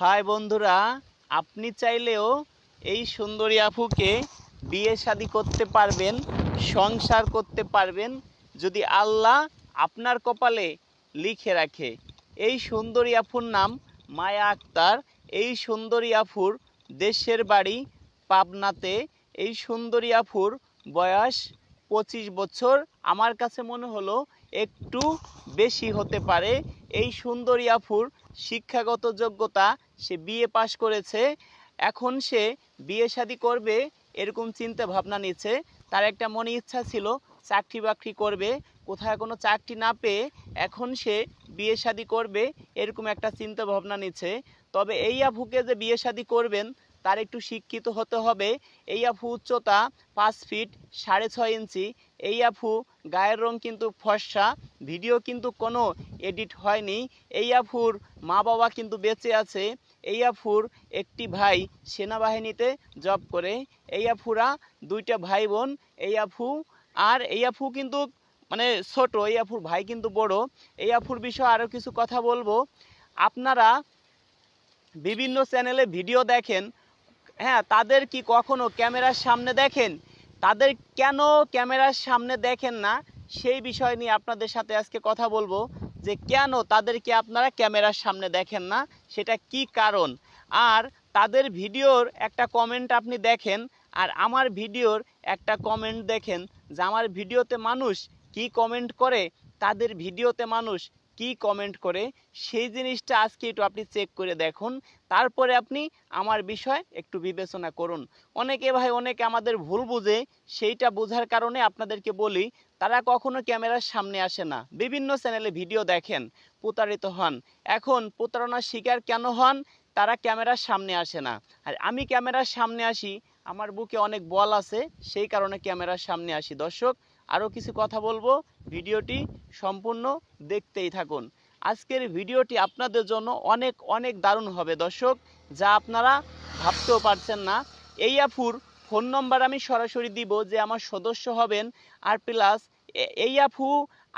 High বন্ধুরা, আপনি চাইলেও এই সুন্দরী আফুকে বিয়ে শাদী করতে পারবেন, সংসার করতে পারবেন যদি আল্লাহ আপনার কপালে লিখে রাখে। এই সুন্দরী আফুর নাম মায়া আক্তার। এই সুন্দরী আফুর দেশের বাড়ি পাবনাতে। এই সুন্দরী আফুর বয়স 25 বছর। আমার কাছে মনে হলো একটু বেশি হতে পারে। এই সুন্দরী আফুর শিক্ষাগত যোগ্যতা, সে বিএ পাশ করেছে। এখন সে বিয়ে শাদী করবে এরকম চিন্তা ভাবনা নিচ্ছে। তার একটা মনে ইচ্ছা ছিল চাকরি বাকরি করবে, কোথায় কোনো চাকরি না পেয়ে এখন সে বিয়ে শাদী করবে এরকম একটা চিন্তা ভাবনা নিচ্ছে। তবে এই আফুকে যে বিয়ে শাদী করবেন তার একটু শিক্ষিত হতে হবে। এই আফু উচ্চতা 5 ফিট 6.5 ইঞ্চি। এই আফু গায়ের রং কিন্তু ফর্সা, ভিডিও কিন্তু কোনো এডিট হয়নি। এই আফুর মা বাবা কিন্তু বেঁচে আছে। এই আফুর একটি ভাই সেনাবাহিনীতে জব করে। এই আফুরা 2টা ভাই বোন। এই আফু কিন্তু মানে ছোট, এই আফুর ভাই কিন্তু বড়। এই আফুর বিষয়ে আরও কিছু কথা বলবো। আপনারা বিভিন্ন চ্যানেলে ভিডিও দেখেন, হ্যাঁ, তাদের কি কখনো ক্যামেরার সামনে দেখেন? তাদের কেন ক্যামেরার সামনে দেখেন না সেই বিষয় নিয়ে আপনাদের সাথে আজকে কথা বলবো, যে কেন তাদেরকে আপনারা ক্যামেরার সামনে দেখেন না, সেটা কি কারণ। আর তাদের ভিডিওর একটা কমেন্ট আপনি দেখেন আর আমার ভিডিওর একটা কমেন্ট দেখেন, যে আমার ভিডিওতে মানুষ কি কমেন্ট করে, তাদের ভিডিওতে মানুষ কি কমেন্ট করে, সেই জিনিসটা আজকে একটু আপনি চেক করে দেখুন। তারপরে আপনি আমার বিষয় একটু বিবেচনা করুন। অনেকে আমাদের ভুল বুঝে, সেইটা বোঝার কারণে আপনাদেরকে বলি, তারা কখনো ক্যামেরার সামনে আসে না, বিভিন্ন চ্যানেলে ভিডিও দেখেন, প্রতারিত হন। এখন প্রতারণার শিকার কেন হন? তারা ক্যামেরার সামনে আসে না। আর আমি ক্যামেরার সামনে আসি, আমার বুকে অনেক বল আছে, সেই কারণে ক্যামেরার সামনে আসি। দর্শক, আরও কিছু কথা বলবো, ভিডিওটি সম্পূর্ণ দেখতেই থাকুন। আজকের ভিডিওটি আপনাদের জন্য অনেক অনেক দারুণ হবে দর্শক, যা আপনারা ভাবতেও পারছেন না। এই আফুর ফোন নম্বর আমি সরাসরি দিব, যে আমার সদস্য হবেন। আর প্লাস এই আফু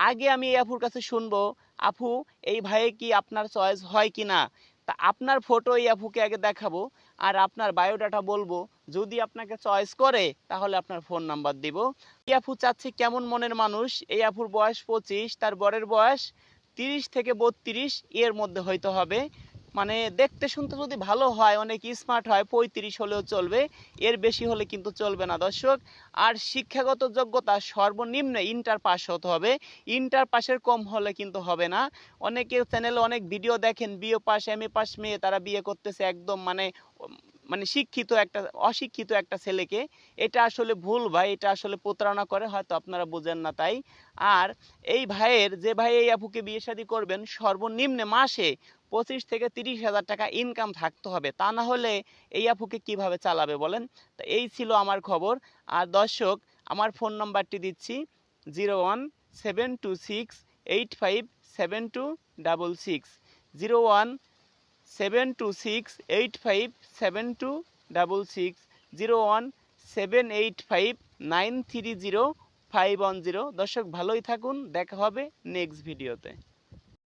আগে আমি এই আফুর কাছে শুনবো, আফু এই ভাইয়ে কি আপনার চয়েস হয় কি না। তা আপনার ফটো এই আফুকে আগে দেখাবো আর আপনার বায়োডাটা বলবো। যদি আপনাকে চয়েস করে তাহলে আপনার ফোন নাম্বার দিব। এই আফু চাচ্ছি কেমন মনের মানুষ। এই আফুর বয়স 25, তার বরের বয়স 30 থেকে 32 এর মধ্যে হইতে হবে। মানে দেখতে শুনতে যদি ভালো হয়, অনেক স্মার্ট হয়, 35 হলেও চলবে, এর বেশি হলে কিন্তু চলবে না দর্শক। আর শিক্ষাগত যোগ্যতা সর্বনিম্ন ইন্টার পাস হতে হবে, ইন্টার পাসের কম হলে কিন্তু হবে না। অনেকে চ্যানেলে অনেক ভিডিও দেখেন, বিএ পাস এমএ পাস মেয়ে তারা বিয়ে করতেছে একদম মানে মানে অশিক্ষিত একটা ছেলেকে। এটা আসলে ভুল ভাই, এটা আসলে প্রতারণা করে, হয়তো আপনারা বুঝেন না তাই। আর এই ভাইয়ের, যে ভাই এই আপুকে বিয়ে শাদী করবেন, সর্বনিম্ন মাসে 25 থেকে 30 হাজার টাকা ইনকাম থাকতে হবে, তা না হলে এই আপুকে কিভাবে চালাবে বলেন। তো এই ছিল আমার খবর। আর দর্শক, আমার ফোন নাম্বারটি দিচ্ছি 01726857266, 01726857266, 01785930510। দর্শক, ভালোই থাকুন, দেখা হবে নেক্সট ভিডিওতে।